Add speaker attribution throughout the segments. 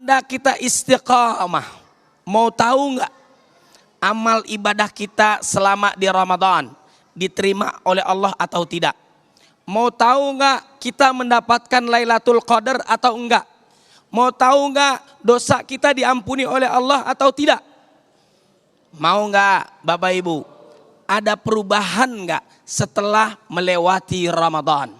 Speaker 1: Kita istiqamah. Mau tahu nggak amal ibadah kita selama di Ramadan diterima oleh Allah atau tidak? Mau tahu nggak kita mendapatkan Lailatul Qadar atau enggak? Mau tahu nggak dosa kita diampuni oleh Allah atau tidak? Mau nggak Bapak Ibu? Ada perubahan nggak setelah melewati Ramadan?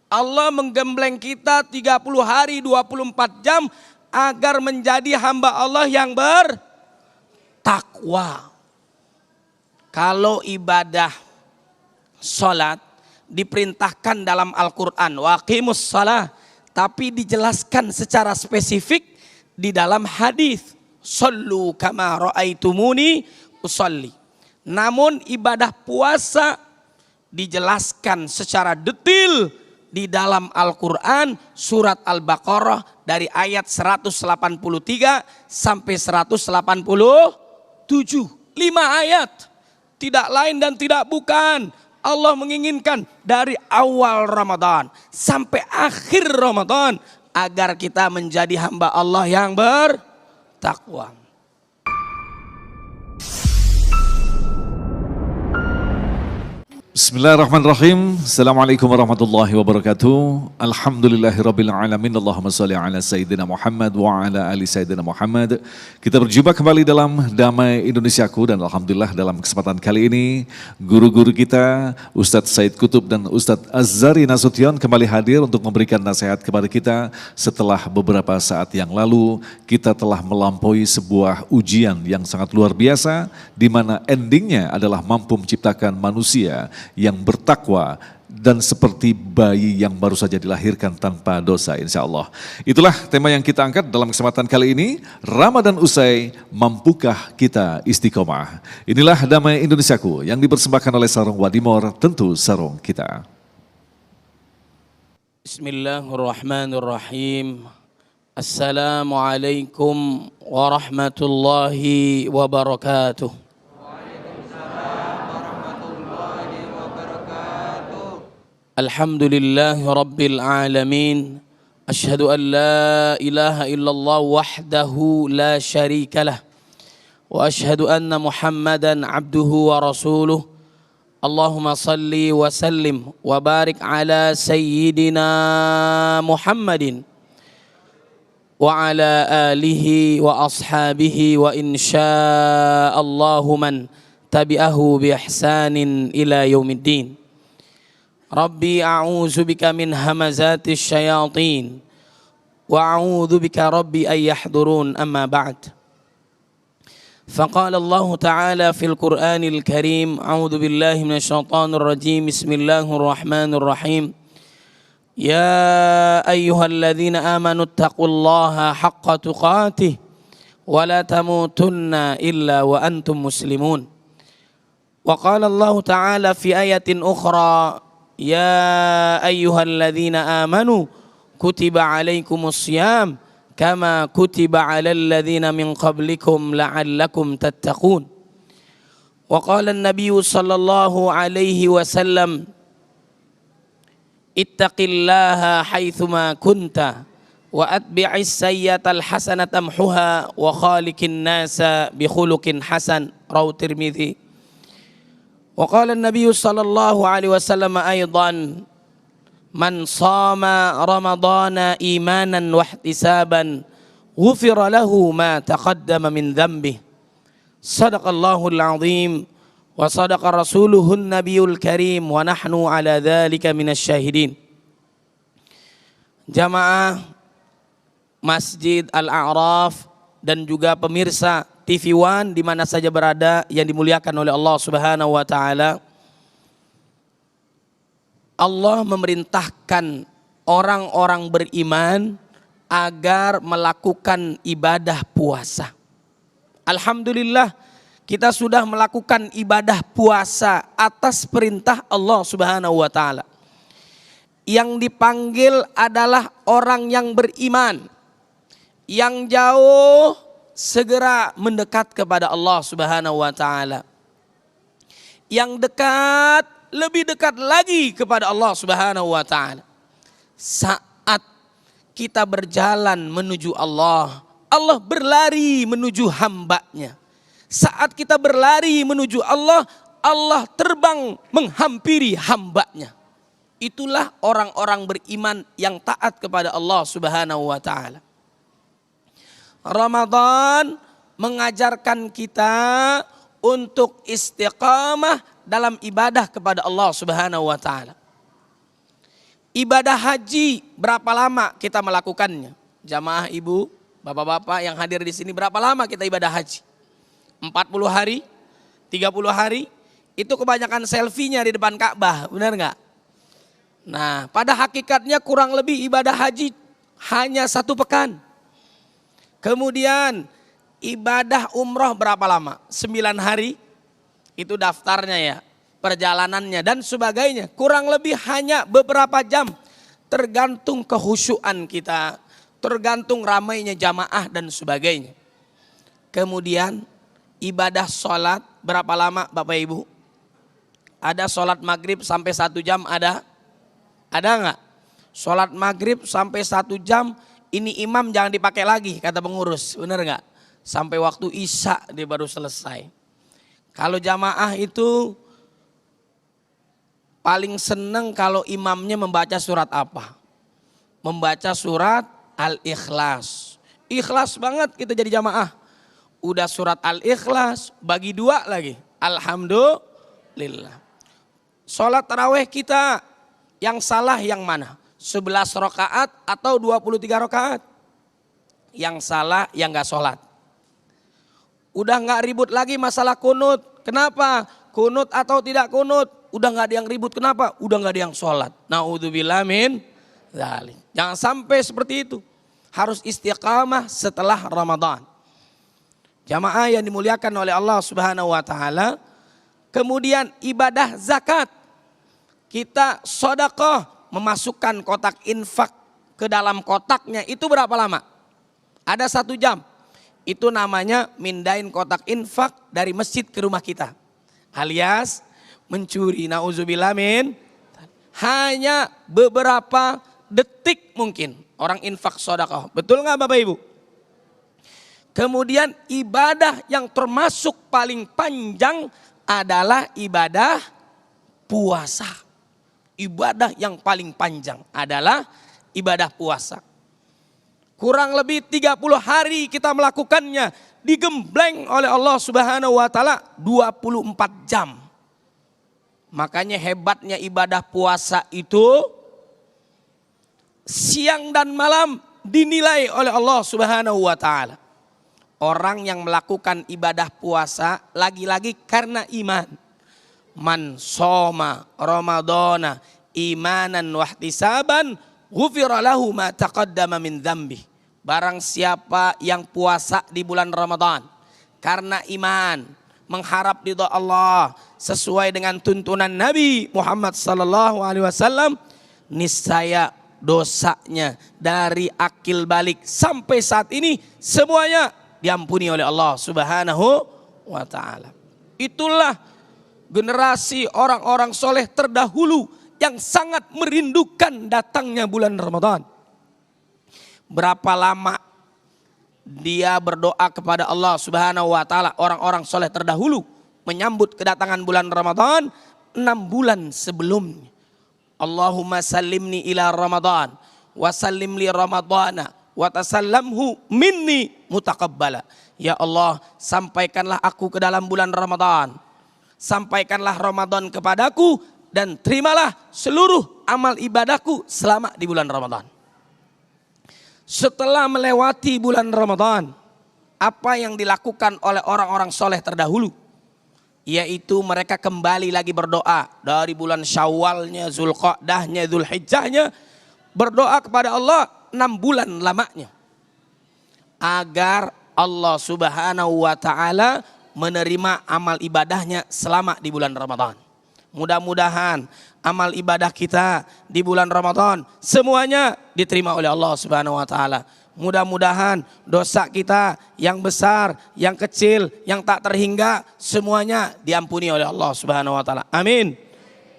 Speaker 1: Allah menggembleng kita 30 hari 24 jam agar menjadi hamba Allah yang bertakwa. Kalau ibadah sholat diperintahkan dalam Al-Quran, waqimus shalah, tapi dijelaskan secara spesifik di dalam hadis, shollu kama ra'aitumuni usolli. Namun ibadah puasa dijelaskan secara detail di dalam Al-Quran surat Al-Baqarah dari ayat 183 sampai 187. 5 ayat. Tidak lain dan tidak bukan. Allah menginginkan dari awal Ramadan sampai akhir Ramadan agar kita menjadi hamba Allah yang bertakwa.
Speaker 2: Bismillahirrahmanirrahim. Assalamualaikum warahmatullahi wabarakatuh. Alhamdulillahirabbil alamin. Allahumma shalli ala sayyidina Muhammad wa ala ali sayyidina Muhammad. Kita berjumpa kembali dalam Damai Indonesiaku, dan alhamdulillah dalam kesempatan kali ini guru-guru kita Ustadz Said Kutub dan Ustadz Azhari Nasution kembali hadir untuk memberikan nasihat kepada kita setelah beberapa saat yang lalu kita telah melampaui sebuah ujian yang sangat luar biasa, di mana endingnya adalah mampu menciptakan manusia yang bertakwa dan seperti bayi yang baru saja dilahirkan tanpa dosa, insya Allah. Itulah tema yang kita angkat dalam kesempatan kali ini. Ramadan usai, mampukah kita istiqomah? Inilah Damai Indonesiaku yang dipersembahkan oleh Sarung Wadimor, tentu sarung kita.
Speaker 1: Bismillahirrahmanirrahim. Assalamualaikum warahmatullahi wabarakatuh. Alhamdulillahi Rabbil Alamin. Ashhadu an la ilaha illallah wahdahu la sharika lah. Wa ashhadu anna Muhammadan abduhu wa rasuluh. Allahumma salli wa sallim wa barik ala sayyidina Muhammadin wa ala alihi wa ashabihi wa insya'allahu man tabi'ahu bi ihsanin ila yaumiddin. Rabbi a'udzu bika min hamazatis syayatin wa a'udzu bika rabbi ay yahdurun, amma ba'd. Faqala Allah Ta'ala fil Qur'anil Karim, a'udzu billahi minasyaitonir rajim, bismillahirrahmanirrahim. Ya ayyuhalladzina amanu taqullaha haqqa tuqatih wa la tamutunna illa wa antum muslimun. Wa qala Allah Ta'ala fi ayatin ukhra, Ya ayyuhalladzina amanu kutiba alaikumus syiyam kama kutiba alal ladzina min qablikum la'allakum tattaqun. Wa qala an-nabiyyu sallallahu alaihi wasallam, ittaqillaha haitsuma kunta wa atbi'is sayyi'atal hasanata tamhuha wa khaliqin nasa bi khuluqin hasan. Rawahu Tirmidzi. Wa qala an-nabiy sallallahu alaihi wasallam aidan, man shama ramadana imanan wa ihtisaban ghufira lahu ma taqaddama min dhanbihi. Shadaqallahul azim wa sadaqa rasuluhun nabiyul karim wa nahnu ala dzalika minasy syahidin. Jamaah Masjid Al-A'raf dan juga pemirsa TV One di mana saja berada yang dimuliakan oleh Allah Subhanahu wa taala. Allah memerintahkan orang-orang beriman agar melakukan ibadah puasa. Alhamdulillah kita sudah melakukan ibadah puasa atas perintah Allah Subhanahu wa taala. Yang dipanggil adalah orang yang beriman, yang jauh segera mendekat kepada Allah Subhanahu wa taala. Yang dekat, lebih dekat lagi kepada Allah Subhanahu wa taala. Saat kita berjalan menuju Allah, Allah berlari menuju hambanya. Saat kita berlari menuju Allah, Allah terbang menghampiri hambanya. Itulah orang-orang beriman yang taat kepada Allah Subhanahu wa ta'ala. Ramadan mengajarkan kita untuk istiqamah dalam ibadah kepada Allah Subhanahu wa ta'ala. Ibadah haji berapa lama kita melakukannya? Jamaah ibu, bapak-bapak yang hadir di sini, berapa lama kita ibadah haji? 40 hari, 30 hari, itu kebanyakan selfie-nya di depan Ka'bah, benar nggak? Nah, pada hakikatnya kurang lebih ibadah haji hanya 1 pekan. Kemudian ibadah umroh berapa lama? 9 hari, itu daftarnya ya, perjalanannya dan sebagainya. Kurang lebih hanya beberapa jam, tergantung kehusyuan kita, tergantung ramainya jamaah dan sebagainya. Kemudian ibadah sholat berapa lama Bapak Ibu? Ada sholat maghrib sampai 1 jam ada? Ada nggak? Sholat maghrib sampai 1 jam, ini imam jangan dipakai lagi kata pengurus, benar nggak? Sampai waktu isya dia baru selesai. Kalau jamaah itu paling seneng kalau imamnya membaca surat apa? Membaca surat Al-Ikhlas. Ikhlas banget kita jadi jamaah. Udah surat Al-Ikhlas, bagi 2 lagi. Alhamdulillah. Sholat tarawih kita yang salah yang mana? 11 rakaat atau 23 rakaat? Yang salah yang gak sholat. Udah gak ribut lagi masalah kunut. Kenapa? Kunut atau tidak kunut? Udah gak ada yang ribut. Kenapa? Udah gak ada yang sholat. Na'udzubillah min dzalik. Jangan sampai seperti itu. Harus istiqamah setelah Ramadan. Jamaah yang dimuliakan oleh Allah Subhanahu wa ta'ala. Kemudian ibadah zakat. Kita sedekah, memasukkan kotak infak ke dalam kotaknya. Itu berapa lama? Ada 1 jam. Itu namanya mindain kotak infak dari masjid ke rumah kita. Alias mencuri, na'udzubillah min. Hanya beberapa detik mungkin orang infak sedekah. Betul nggak Bapak Ibu? Kemudian ibadah yang termasuk paling panjang adalah ibadah puasa. Ibadah yang paling panjang adalah ibadah puasa. Kurang lebih 30 hari kita melakukannya, digembleng oleh Allah Subhanahu wa ta'ala 24 jam. Makanya hebatnya ibadah puasa itu siang dan malam dinilai oleh Allah Subhanahu wa ta'ala. Orang yang melakukan ibadah puasa lagi-lagi karena iman. Man shoma ramadhana imanan wahtisaban ghufira lahu ma taqaddama min dzambi. Barang siapa yang puasa di bulan Ramadan karena iman, mengharap ridha Allah sesuai dengan tuntunan Nabi Muhammad sallallahu alaihi wasallam, niscaya dosanya dari akil balik sampai saat ini semuanya diampuni oleh Allah Subhanahu wa ta'ala. Itulah generasi orang-orang soleh terdahulu yang sangat merindukan datangnya bulan Ramadan. Berapa lama dia berdoa kepada Allah Subhanahu wa ta'ala, orang-orang soleh terdahulu menyambut kedatangan bulan Ramadan 6 bulan sebelumnya. Allahumma sallimni ila Ramadan wa sallim li Ramadana wa tasallamhu minni mutaqabbala. Ya Allah, sampaikanlah aku ke dalam bulan Ramadan. Sampaikanlah Ramadan kepadaku dan terimalah seluruh amal ibadahku selama di bulan Ramadan. Setelah melewati bulan Ramadan, apa yang dilakukan oleh orang-orang soleh terdahulu? Yaitu mereka kembali lagi berdoa dari bulan Syawalnya, Zulqa'dahnya, Zulhijjahnya, berdoa kepada Allah 6 bulan lamanya. Agar Allah Subhanahu wa ta'ala menerima amal ibadahnya selama di bulan Ramadan. Mudah-mudahan amal ibadah kita di bulan Ramadan semuanya diterima oleh Allah Subhanahu wa ta'ala. Mudah-mudahan dosa kita yang besar, yang kecil, yang tak terhingga semuanya diampuni oleh Allah Subhanahu wa ta'ala. Amin.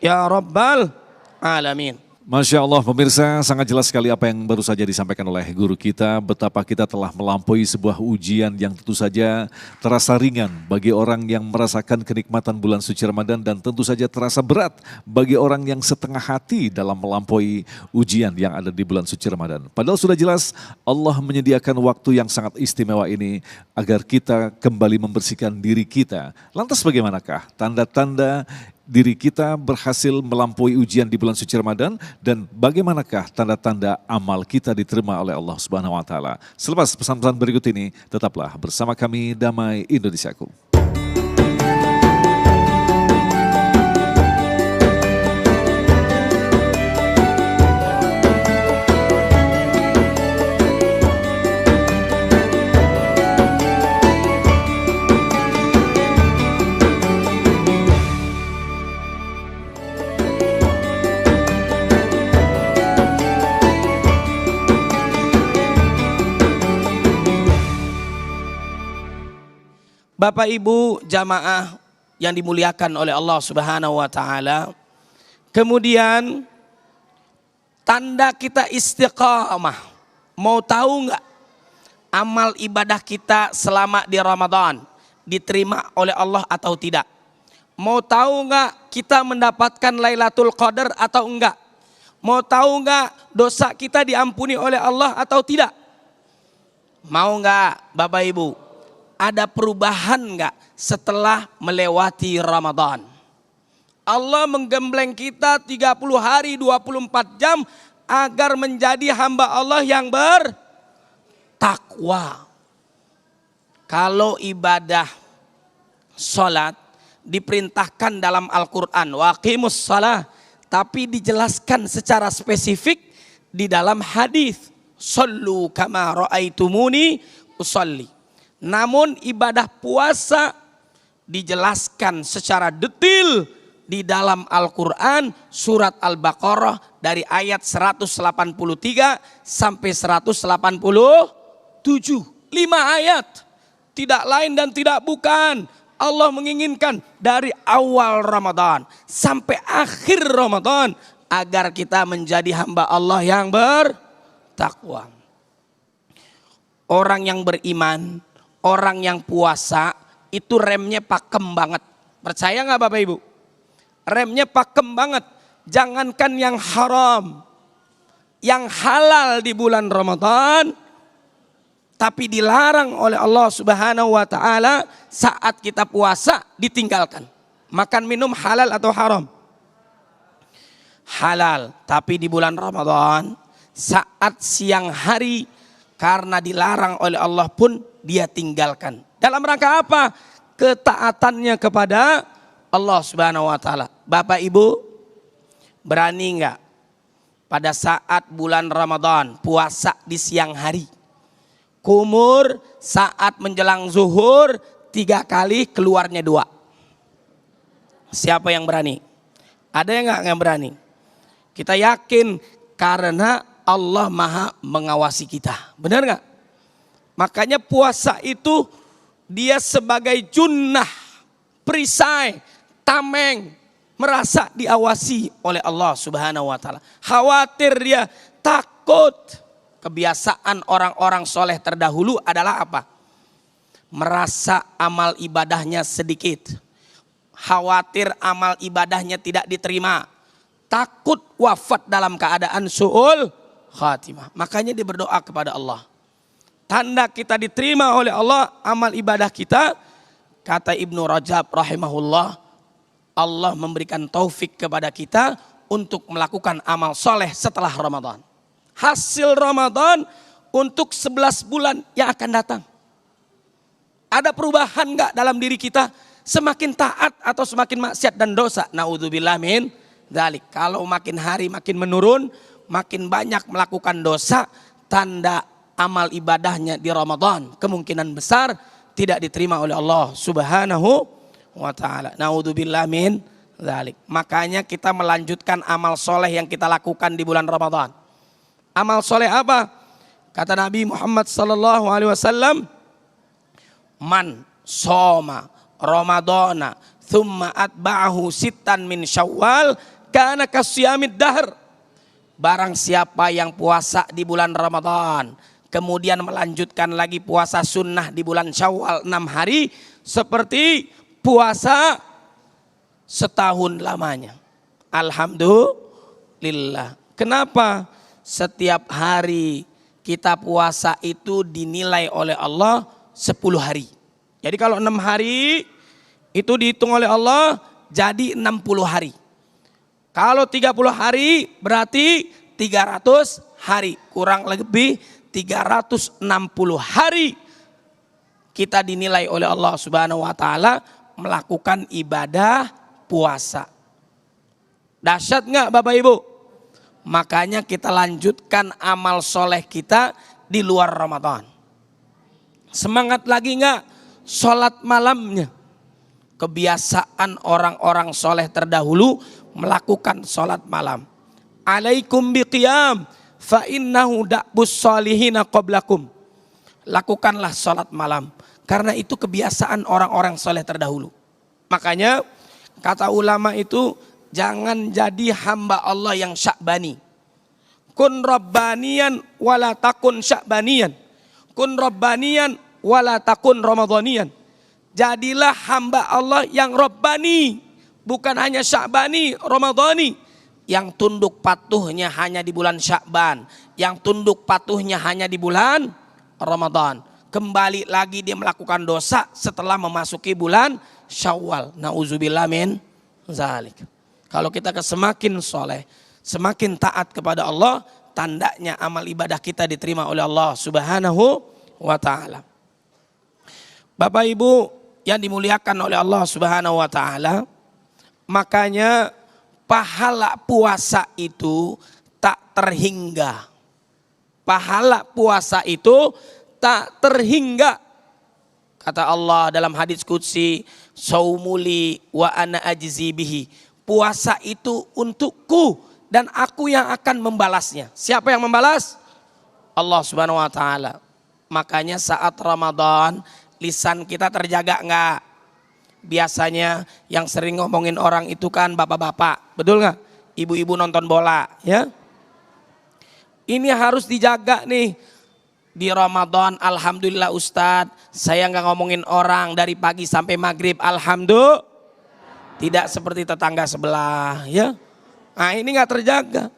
Speaker 1: Ya Rabbal Alamin.
Speaker 2: Masya Allah pemirsa, sangat jelas sekali apa yang baru saja disampaikan oleh guru kita, betapa kita telah melampaui sebuah ujian yang tentu saja terasa ringan bagi orang yang merasakan kenikmatan bulan suci Ramadan dan tentu saja terasa berat bagi orang yang setengah hati dalam melampaui ujian yang ada di bulan suci Ramadan. Padahal sudah jelas Allah menyediakan waktu yang sangat istimewa ini agar kita kembali membersihkan diri kita. Lantas bagaimanakah tanda-tanda diri kita berhasil melampaui ujian di bulan suci Ramadan dan bagaimanakah tanda-tanda amal kita diterima oleh Allah Subhanahu wa taala. Selepas pesan-pesan berikut ini, tetaplah bersama kami Damai Indonesiaku.
Speaker 1: Bapak Ibu jamaah yang dimuliakan oleh Allah Subhanahu wa taala. Kemudian tanda kita istiqamah. Mau tahu enggak amal ibadah kita selama di Ramadan diterima oleh Allah atau tidak? Mau tahu enggak kita mendapatkan Lailatul Qadar atau enggak? Mau tahu enggak dosa kita diampuni oleh Allah atau tidak? Mau enggak Bapak Ibu? Ada perubahan enggak setelah melewati Ramadan? Allah menggembleng kita 30 hari 24 jam agar menjadi hamba Allah yang bertakwa. Kalau ibadah salat diperintahkan dalam Al-Qur'an waqimus shalah, tapi dijelaskan secara spesifik di dalam hadis sallu kama raaitumuni usolli. Namun ibadah puasa dijelaskan secara detail di dalam Al-Quran surat Al-Baqarah dari ayat 183 sampai 187. 5 ayat. Tidak lain dan tidak bukan. Allah menginginkan dari awal Ramadan sampai akhir Ramadan agar kita menjadi hamba Allah yang bertakwa. Orang yang beriman, orang yang puasa itu remnya pakem banget. Percaya nggak Bapak Ibu? Remnya pakem banget. Jangankan yang haram, yang halal di bulan Ramadan, tapi dilarang oleh Allah Subhanahu wa taala saat kita puasa ditinggalkan. Makan minum halal atau haram? Halal, tapi di bulan Ramadan saat siang hari karena dilarang oleh Allah pun dia tinggalkan. Dalam rangka apa? Ketaatannya kepada Allah Subhanahu wa taala. Bapak Ibu, berani enggak pada saat bulan Ramadan puasa di siang hari? Kumur saat menjelang zuhur 3 kali, keluarnya 2. Siapa yang berani? Ada yang enggak yang berani? Kita yakin karena Allah Maha mengawasi kita. Benar enggak? Makanya puasa itu dia sebagai junnah, perisai, tameng, merasa diawasi oleh Allah Subhanahu wa taala. Khawatir dia, takut. Kebiasaan orang-orang soleh terdahulu adalah apa? Merasa amal ibadahnya sedikit. Khawatir amal ibadahnya tidak diterima. Takut wafat dalam keadaan su'ul khatimah. Makanya dia berdoa kepada Allah. Tanda kita diterima oleh Allah amal ibadah kita, kata Ibnu Rajab rahimahullah, Allah memberikan taufik kepada kita untuk melakukan amal soleh setelah Ramadan. Hasil Ramadan untuk 11 bulan yang akan datang. Ada perubahan enggak dalam diri kita? Semakin taat atau semakin maksiat dan dosa? Naudzubillah min dzalik. Kalau makin hari makin menurun, makin banyak melakukan dosa, tanda amal ibadahnya di Ramadan kemungkinan besar tidak diterima oleh Allah Subhanahu wa taala. Naudzubillah min dzalik. Makanya kita melanjutkan amal soleh yang kita lakukan di bulan Ramadan. Amal soleh apa? Kata Nabi Muhammad sallallahu alaihi wasallam, man soma Ramadana thumma atba'ahu sittan min Syawal kana kasyamid dahr. barang siapa yang puasa di bulan Ramadan, kemudian melanjutkan lagi puasa sunnah di bulan Syawal 6 hari, seperti puasa setahun lamanya. Alhamdulillah. Kenapa? Setiap hari kita puasa itu dinilai oleh Allah 10 hari. Jadi kalau 6 hari itu dihitung oleh Allah jadi 60 hari. Kalau 30 hari berarti 300 hari. Kurang lebih 360 hari kita dinilai oleh Allah Subhanahu wa taala melakukan ibadah puasa. Dahsyat nggak Bapak Ibu? Makanya kita lanjutkan amal soleh kita di luar Ramadan. Semangat lagi nggak sholat malamnya? Kebiasaan orang-orang soleh terdahulu melakukan sholat malam. Alaikum biqiyam fa innahu da'bus solihina qablakum. Lakukanlah sholat malam, karena itu kebiasaan orang-orang soleh terdahulu. Makanya kata ulama itu, jangan jadi hamba Allah yang sya'bani. Kun rabbaniyan wala takun sya'baniyan. Kun rabbaniyan wala takun ramadhaniyan. Jadilah hamba Allah yang rabbani, bukan hanya sya'bani, ramadhani. Yang tunduk patuhnya hanya di bulan Sya'ban, yang tunduk patuhnya hanya di bulan Ramadan. Kembali lagi dia melakukan dosa setelah memasuki bulan Syawal. Nauzubillah min zalik. Kalau kita semakin soleh, semakin taat kepada Allah, tandanya amal ibadah kita diterima oleh Allah Subhanahu wa ta'ala. Bapak Ibu yang dimuliakan oleh Allah Subhanahu wa ta'ala, makanya pahala puasa itu tak terhingga. Pahala puasa itu tak terhingga. Kata Allah dalam hadits qudsi, saumuli wa ana ajzi bihi. Puasa itu untukku dan aku yang akan membalasnya. Siapa yang membalas? Allah Subhanahu wa taala. Makanya saat Ramadan lisan kita terjaga enggak? Biasanya yang sering ngomongin orang itu kan bapak-bapak, betul nggak? Ibu-ibu nonton bola, ya. Ini harus dijaga nih. Di Ramadan, alhamdulillah Ustadz, saya nggak ngomongin orang dari pagi sampai maghrib, alhamdulillah. Tidak seperti tetangga sebelah, ya. Nah ini nggak terjaga.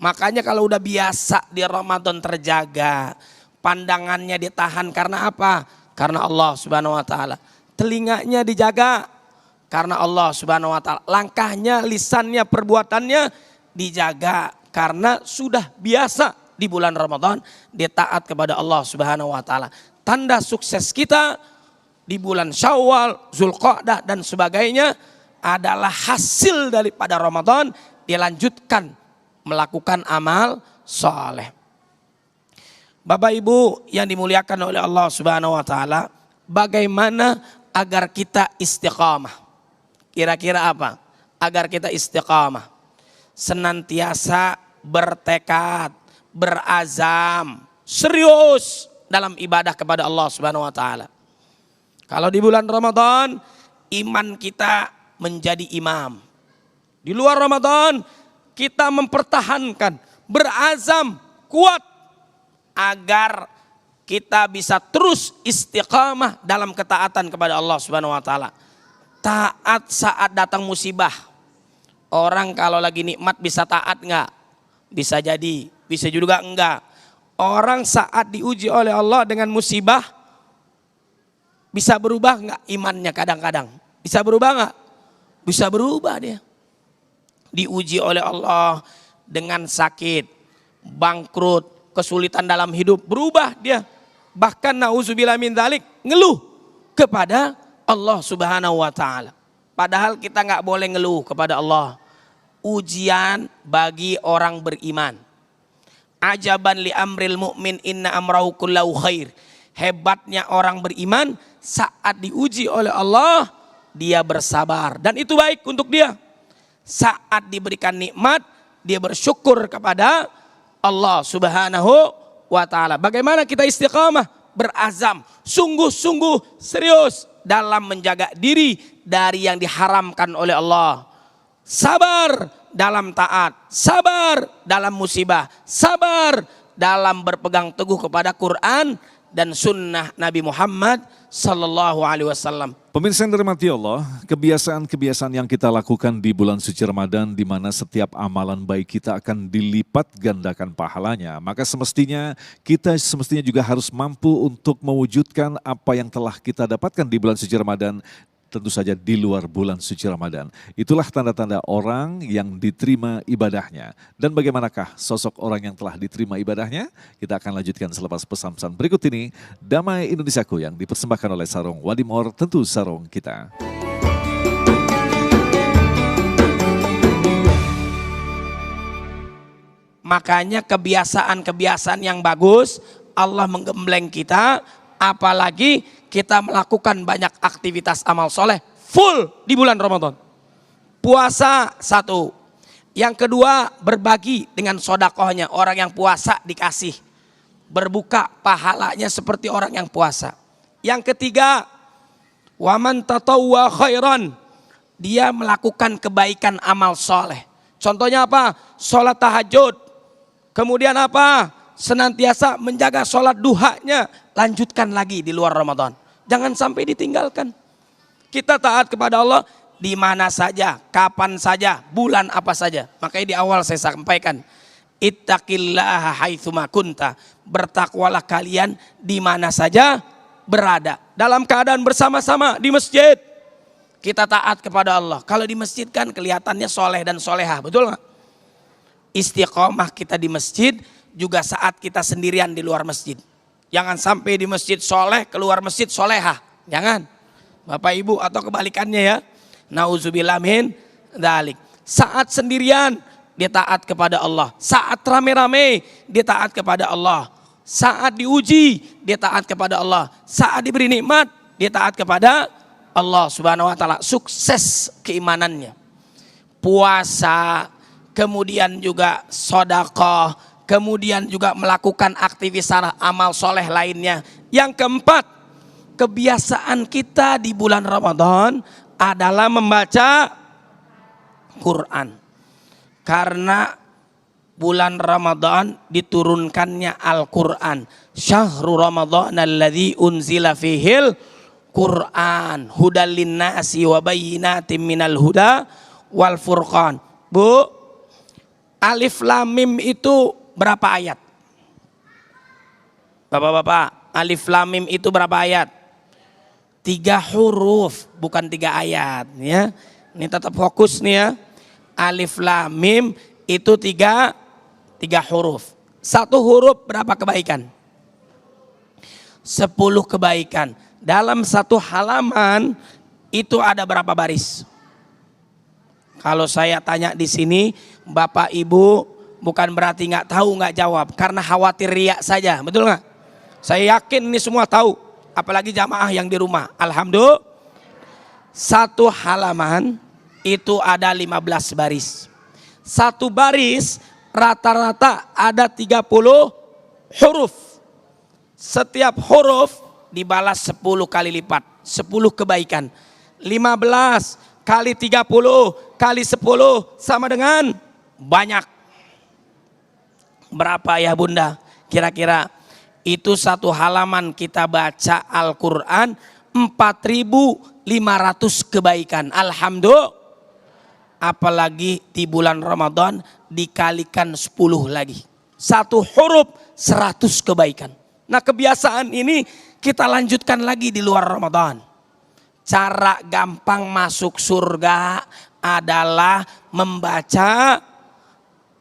Speaker 1: Makanya kalau udah biasa di Ramadan terjaga, pandangannya ditahan karena apa? Karena Allah Subhanahu wa taala. Telinganya dijaga karena Allah Subhanahu wa taala. Langkahnya, lisannya, perbuatannya dijaga karena sudah biasa di bulan Ramadan dia taat kepada Allah Subhanahu wa taala. Tanda sukses kita di bulan Syawal, Zulqa'dah dan sebagainya adalah hasil daripada Ramadan dia lanjutkan melakukan amal soleh. Bapak Ibu yang dimuliakan oleh Allah Subhanahu wa taala, bagaimana agar kita istiqamah? Kira-kira apa? Agar kita istiqamah, senantiasa bertekad, berazam, serius dalam ibadah kepada Allah Subhanahu wa taala. Kalau di bulan Ramadan iman kita menjadi imam. Di luar Ramadan kita mempertahankan, berazam, kuat agar kita bisa terus istiqamah dalam ketaatan kepada Allah Subhanahu wa taala. Taat saat datang musibah. Orang kalau lagi nikmat bisa taat enggak? Bisa jadi, bisa juga enggak. Orang saat diuji oleh Allah dengan musibah bisa berubah enggak imannya kadang-kadang? Bisa berubah enggak? Bisa berubah dia. Diuji oleh Allah dengan sakit, bangkrut, kesulitan dalam hidup, berubah dia. Bahkan nauzubillah min dzalik, ngeluh kepada Allah Subhanahu wa taala. Padahal kita nggak boleh ngeluh kepada Allah. Ujian bagi orang beriman. Ajaban li amril mu'min inna amrahu kullahu khair. Hebatnya orang beriman saat diuji oleh Allah dia bersabar dan itu baik untuk dia. Saat diberikan nikmat dia bersyukur kepada Allah Subhanahu wa ta'ala. Bagaimana kita istiqamah? Berazam, sungguh-sungguh serius dalam menjaga diri dari yang diharamkan oleh Allah. sabar dalam taat, sabar dalam musibah, sabar dalam berpegang teguh kepada Quran dan sunnah Nabi Muhammad sallallahu alaihi wasallam.
Speaker 2: Pemirsa yang dirahmati Allah, kebiasaan-kebiasaan yang kita lakukan di bulan suci Ramadan di mana setiap amalan baik kita akan dilipat gandakan pahalanya. Maka semestinya kita juga harus mampu untuk mewujudkan apa yang telah kita dapatkan di bulan suci Ramadan, tentu saja di luar bulan suci Ramadan. Itulah tanda-tanda orang yang diterima ibadahnya. Dan bagaimanakah sosok orang yang telah diterima ibadahnya? Kita akan lanjutkan selepas pesan-pesan berikut ini. Damai Indonesiaku yang dipersembahkan oleh Sarung Wadimor, tentu sarung kita.
Speaker 1: Makanya kebiasaan-kebiasaan yang bagus Allah menggembleng kita, apalagi kita melakukan banyak aktivitas amal soleh full di bulan Ramadan. Puasa satu. Yang kedua, berbagi dengan sodakohnya. Orang yang puasa dikasih. Berbuka pahalanya seperti orang yang puasa. Yang ketiga, waman tatawwa khairan. Dia melakukan kebaikan amal soleh. Contohnya apa? Sholat tahajud. Kemudian apa? Senantiasa menjaga sholat duhanya. Lanjutkan lagi di luar Ramadan. Jangan sampai ditinggalkan. Kita taat kepada Allah di mana saja, kapan saja, bulan apa saja. Makanya di awal saya sampaikan, ittaqillaha haitsuma kunta. Bertakwalah kalian di mana saja berada. Dalam keadaan bersama-sama di masjid, kita taat kepada Allah. Kalau di masjid kan kelihatannya soleh dan solehah, betul nggak? Istiqomah kita di masjid juga saat kita sendirian di luar masjid. Jangan sampai di masjid soleh, keluar masjid solehah. Jangan. Bapak Ibu, atau kebalikannya ya. Nauzubillah min dzalik. Saat sendirian, dia taat kepada Allah. Saat rame-rame, dia taat kepada Allah. Saat diuji, dia taat kepada Allah. Saat diberi nikmat, dia taat kepada Allah Subhanahu wa taala. Sukses keimanannya. Puasa, kemudian juga sedekah, kemudian juga melakukan aktivitas amal soleh lainnya. Yang keempat, kebiasaan kita di bulan Ramadan adalah membaca Quran. Karena bulan Ramadan diturunkannya Al-Quran. Syahrul Ramadan alladzi unzila fihil Quran. Hudal linnasi wa bayyinatin minal huda wal furqan. Bu, Alif Lam Mim itu berapa ayat? Bapak-bapak, Alif Lam Mim itu berapa ayat? 3 huruf, bukan 3 ayat ya. Ini tetap fokus nih ya. Alif Lam Mim itu 3 huruf. 1 huruf berapa kebaikan? 10 kebaikan. Dalam 1 halaman itu ada berapa baris? Kalau saya tanya di sini, Bapak Ibu bukan berarti nggak tahu, nggak jawab, karena khawatir riak saja, betul nggak? Saya yakin ini semua tahu, apalagi jamaah yang di rumah. Alhamdulillah, 1 halaman itu ada 15 baris. 1 baris rata-rata ada 30 huruf. Setiap huruf dibalas 10 kali lipat, 10 kebaikan. 15 kali 30 kali 10 sama dengan banyak. Berapa ya Bunda? Kira-kira itu 1 halaman kita baca Al-Quran 4.500 kebaikan. Alhamdulillah. Apalagi di bulan Ramadan dikalikan 10 lagi. 1 huruf 100 kebaikan. Nah, kebiasaan ini kita lanjutkan lagi di luar Ramadan. Cara gampang masuk surga adalah membaca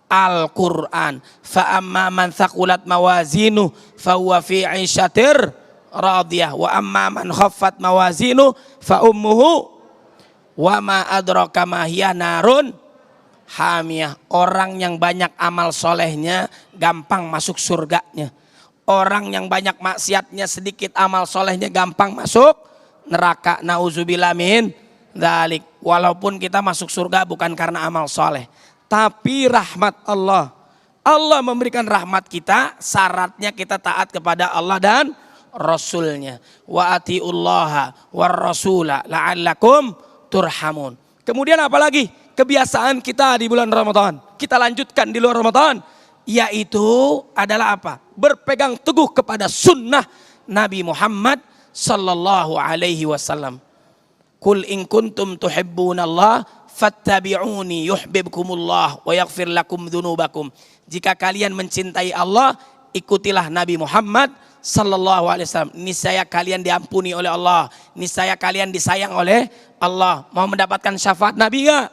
Speaker 1: Al-Quran. Fa amma man thaqulat mawazinu fa huwa fi 'ishatir radiyah wa amma man khaffat mawazinu fa ummuhu wa ma adraka ma hiya narun hamiyah. Orang yang banyak amal solehnya gampang masuk surganya. Orang yang banyak maksiatnya sedikit amal solehnya gampang masuk neraka. Nauzubillah min dzalik. Walaupun kita masuk surga bukan karena amal soleh, tapi rahmat Allah. Allah memberikan rahmat kita, syaratnya kita taat kepada Allah dan Rasulnya. Wa atiullaha war rasula la'allakum turhamun. Kemudian apa lagi? kebiasaan kita di bulan Ramadan, kita lanjutkan di luar Ramadan, yaitu adalah apa? Berpegang teguh kepada sunnah Nabi Muhammad sallallahu alaihi wasallam. Qul in kuntum tuhibbunallah fattabi'uni yuhibbukumullah wa yaghfir lakum dzunubakum. Jika kalian mencintai Allah, ikutilah Nabi Muhammad sallallahu alaihi wasallam. Niscaya kalian diampuni oleh Allah, niscaya kalian disayang oleh Allah. Mau mendapatkan syafaat Nabi enggak?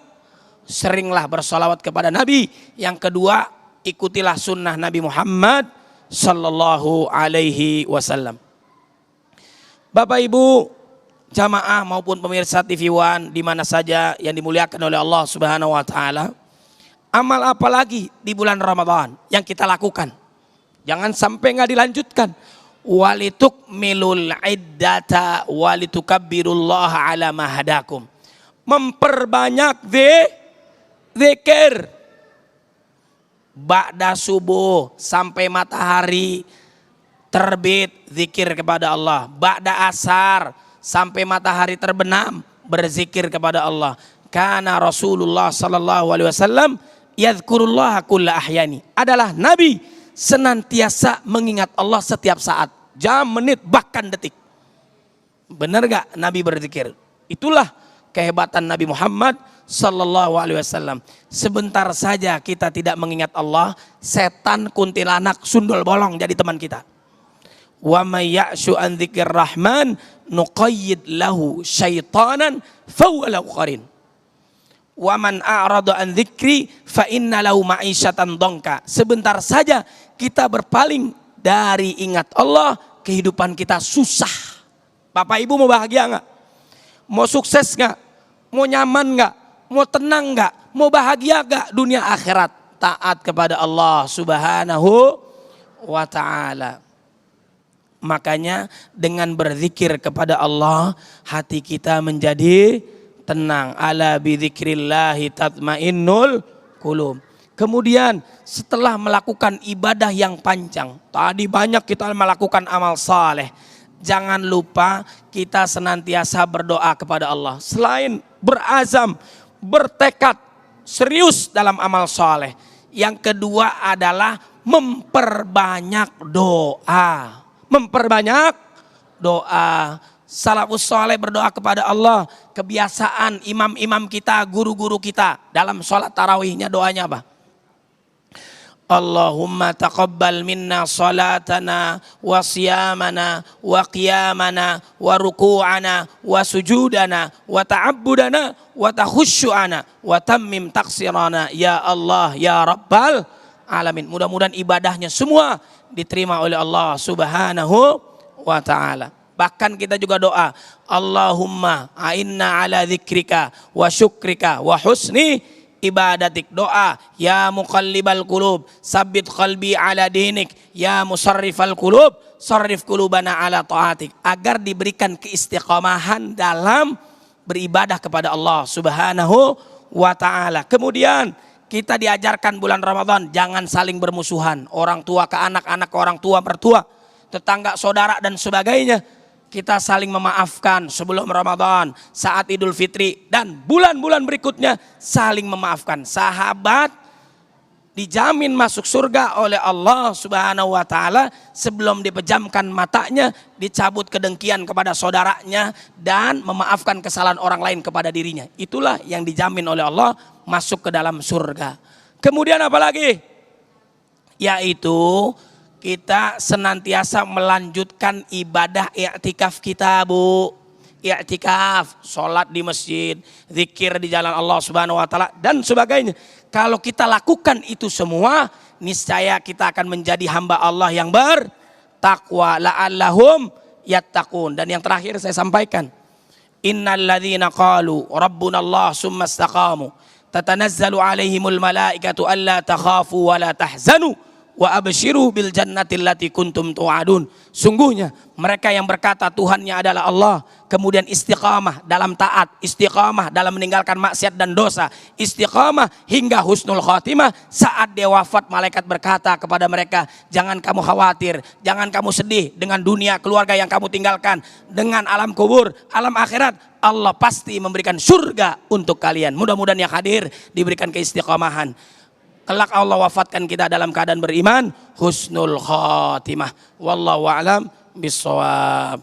Speaker 1: Seringlah bersolawat kepada Nabi. Yang kedua, ikutilah sunnah Nabi Muhammad sallallahu alaihi wasallam. Bapak Ibu jamaah maupun pemirsa TV One di mana saja yang dimuliakan oleh Allah Subhanahu wa taala, amal apa lagi di bulan Ramadan yang kita lakukan? Jangan sampai enggak dilanjutkan. Walitukmilul iddata walitukabbirullaha ala ma hadakum. Memperbanyak zikir. Ba'da subuh sampai matahari terbit, zikir kepada Allah. Ba'da asar sampai matahari terbenam, berzikir kepada Allah. Karena Rasulullah sallallahu alaihi wasallam yadhkurullah kulla ahyani. Adalah Nabi senantiasa mengingat Allah setiap saat, jam, menit, bahkan detik. Benar gak Nabi berzikir? Itulah kehebatan Nabi Muhammad sallallahu alaihi wasallam. Sebentar saja kita tidak mengingat Allah, setan, kuntilanak, sundul bolong jadi teman kita. Wa may ya'shu an dzikir rahman nuqayyid lahu syaitanan fahuwa lahu qarin. Wa man a'rada an dzikri fa inna lahu ma'isyatan dhanka. Sebentar saja kita berpaling dari ingat Allah, kehidupan kita susah. Bapak Ibu mau bahagia enggak? Mau sukses enggak? Mau nyaman enggak? Mau tenang enggak? Mau bahagia enggak dunia akhirat? Taat kepada Allah Subhanahu wa taala. Makanya dengan berzikir kepada Allah, hati kita menjadi tenang. Ala bidzikrillahi tatmainnul qulub. Kemudian setelah melakukan ibadah yang panjang, tadi banyak kita melakukan amal saleh, jangan lupa kita senantiasa berdoa kepada Allah. Selain berazam, bertekad serius dalam amal saleh, yang kedua adalah memperbanyak doa. Memperbanyak doa. Salafus saleh berdoa kepada Allah. Kebiasaan imam-imam kita, guru-guru kita dalam sholat tarawihnya doanya apa? Allahumma taqabbal minna salatana wa siyamana wa qiyamana wa ruku'ana wa sujudana wa ta'abbudana wa takhushu'ana wa tammim taqsirana ya Allah ya Rabbal alamin. Mudah-mudahan ibadahnya semua diterima oleh Allah Subhanahu wa ta'ala. Bahkan kita juga doa, Allahumma a'inna ala dzikrika wa syukrika wa husni ibadatik. Doa, ya muqallibal qulub sabbit qalbi ala dinik, ya musarrifal qulub sarrif qulubana ala taatik. Agar diberikan keistiqomahan dalam beribadah kepada Allah Subhanahu wa ta'ala. Kemudian kita diajarkan bulan Ramadan jangan saling bermusuhan, orang tua ke anak, anak ke orang tua, mertua, tetangga, saudara dan sebagainya. Kita saling memaafkan sebelum Ramadan, saat Idul Fitri dan bulan-bulan berikutnya saling memaafkan. Sahabat dijamin masuk surga oleh Allah Subhanahu wa taala sebelum dipejamkan matanya, dicabut kedengkian kepada saudaranya dan memaafkan kesalahan orang lain kepada dirinya. Itulah yang dijamin oleh Allah masuk ke dalam surga. Kemudian apa lagi? Yaitu kita senantiasa melanjutkan ibadah i'tikaf kita, Bu. I'tikaf, sholat di masjid, zikir di jalan Allah Subhanahu wa taala dan sebagainya. Kalau kita lakukan itu semua, niscaya kita akan menjadi hamba Allah yang bertakwa, la'allahum yattaqun. Dan yang terakhir saya sampaikan, innal ladzina qalu rabbunallah summa istaqamu tatanazzalu alaihimul malaikatu alla takhafu wa la tahzanu wa abshiru bil jannati allati kuntum tu'adun. Sungguhnya mereka yang berkata Tuhannya adalah Allah, kemudian istiqamah dalam taat, istiqamah dalam meninggalkan maksiat dan dosa, istiqamah hingga husnul khatimah. Saat dia wafat, malaikat berkata kepada mereka, jangan kamu khawatir, jangan kamu sedih dengan dunia, keluarga yang kamu tinggalkan, dengan alam kubur, alam akhirat. Allah pasti memberikan surga untuk kalian. Mudah-mudahan yang hadir diberikan keistiqamahan. Kelak Allah wafatkan kita dalam keadaan beriman, husnul khatimah. Wallahu a'lam bishawab.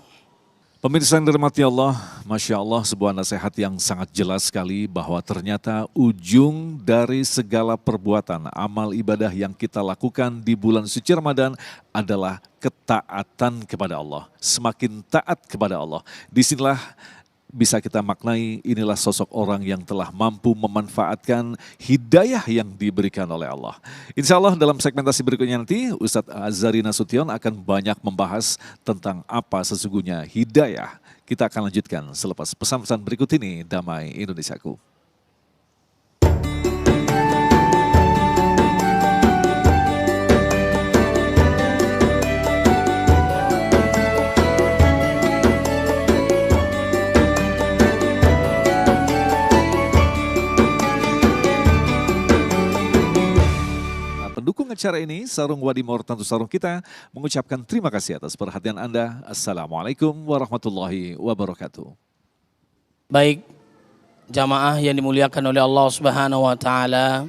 Speaker 2: Pemirsa yang dirahmati Allah, Masya Allah, sebuah nasihat yang sangat jelas sekali bahwa ternyata ujung dari segala perbuatan amal ibadah yang kita lakukan di bulan suci Ramadan adalah ketaatan kepada Allah. Semakin taat kepada Allah, disinilah bisa kita maknai inilah sosok orang yang telah mampu memanfaatkan hidayah yang diberikan oleh Allah. Insya Allah dalam segmentasi berikutnya nanti Ustadz Azhari Nasution akan banyak membahas tentang apa sesungguhnya hidayah. Kita akan lanjutkan selepas pesan-pesan berikut ini. Damai Indonesiaku. Pendukung acara ini, Sarung Wadimor Tantu Sarung kita, mengucapkan terima kasih atas perhatian Anda. Assalamualaikum warahmatullahi wabarakatuh.
Speaker 1: Baik, jamaah yang dimuliakan oleh Allah Subhanahu wa taala,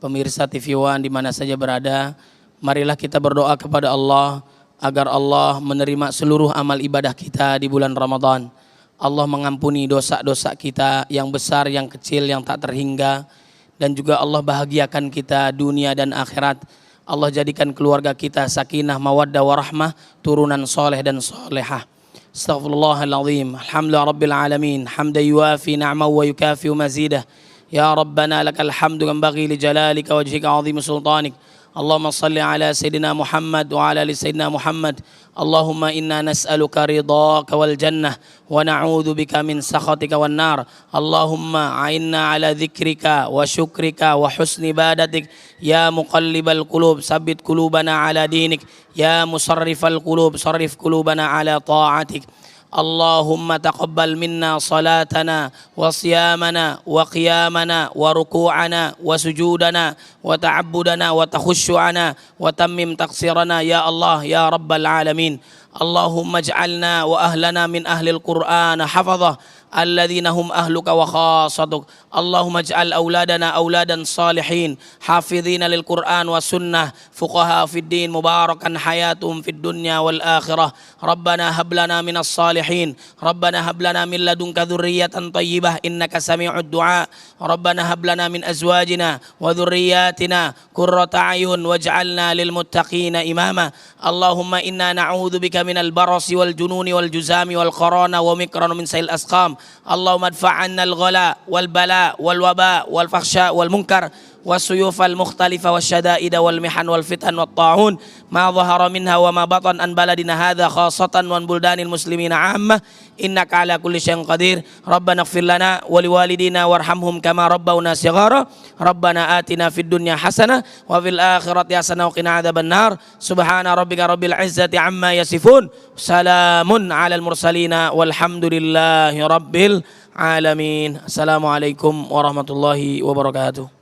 Speaker 1: pemirsa TV One di mana saja berada, marilah kita berdoa kepada Allah agar Allah menerima seluruh amal ibadah kita di bulan Ramadan. Allah mengampuni dosa-dosa kita yang besar, yang kecil, yang tak terhingga. Dan juga Allah bahagiakan kita dunia dan akhirat. Allah jadikan keluarga kita sakinah, mawaddah, warahmah, turunan soleh dan solehah. Astaghfirullahaladzim. Alhamdulillah Rabbil Alamin. Hamdan yuafi na'mahu wa yukafi'u mazidah. Ya Rabbana lakal hamdu yanbaghi li jalalika wajhika azim sultanik. Allahumma salli ala Sayyidina Muhammad wa ala ali Sayyidina Muhammad. Allahumma inna nas'aluka ridhaka wal jannah wa na'udzu bika min sakhatika wan nar. Allahumma a'inna ala dzikrika wa syukrika wa husni ibadatik. Ya muqallibal qulub sabbit qulubana ala dinik. Ya musarrifal qulub sarrif qulubana ala ta'atik. Allahumma taqabbal minna salatana wa siyamana wa qiyamana wa ruku'ana wa sujudana wa ta'abbudana wa takhushu'ana wa tammim taqsirana ya Allah ya Rabbal Alamin. Allahumma ij'alna wa ahlana min ahlil Qur'an hafadhah الذين هم أهلك وخاصتك. اللهم اجعل أولادنا أولادا صالحين حافظين للقرآن والسنة فقهاء في الدين مباركا حياتهم في الدنيا والآخرة. ربنا هب لنا من الصالحين ربنا هب لنا من لدنك ذرية طيبة إنك سميع الدعاء. ربنا هب لنا من أزواجنا وذرياتنا قرة أعين واجعلنا للمتقين إماما. اللهم إنا نعوذ بك من البرص والجنون والجزام والقران ومكرن من سيء الأسقام. اللهم ادفع عنا الغلاء والبلاء والوباء والفحشاء والمنكر والسيوف المختلفة والشدائد والمحن والفتن والطاعون ما ظهر منها وما بطن عن بلدنا هذا خاصة وعن بلدان المسلمين عامة إنك على كل شيء قدير. ربنا اغفر لنا ولوالدينا وارحمهم كما ربونا صغارا. ربنا آتنا في الدنيا حسنة وفي الآخرة حسنة وقنا عذاب النار. سبحان ربك رب العزة عما يصفون سلام على المرسلين والحمد لله رب العالمين. السلام عليكم ورحمة الله وبركاته.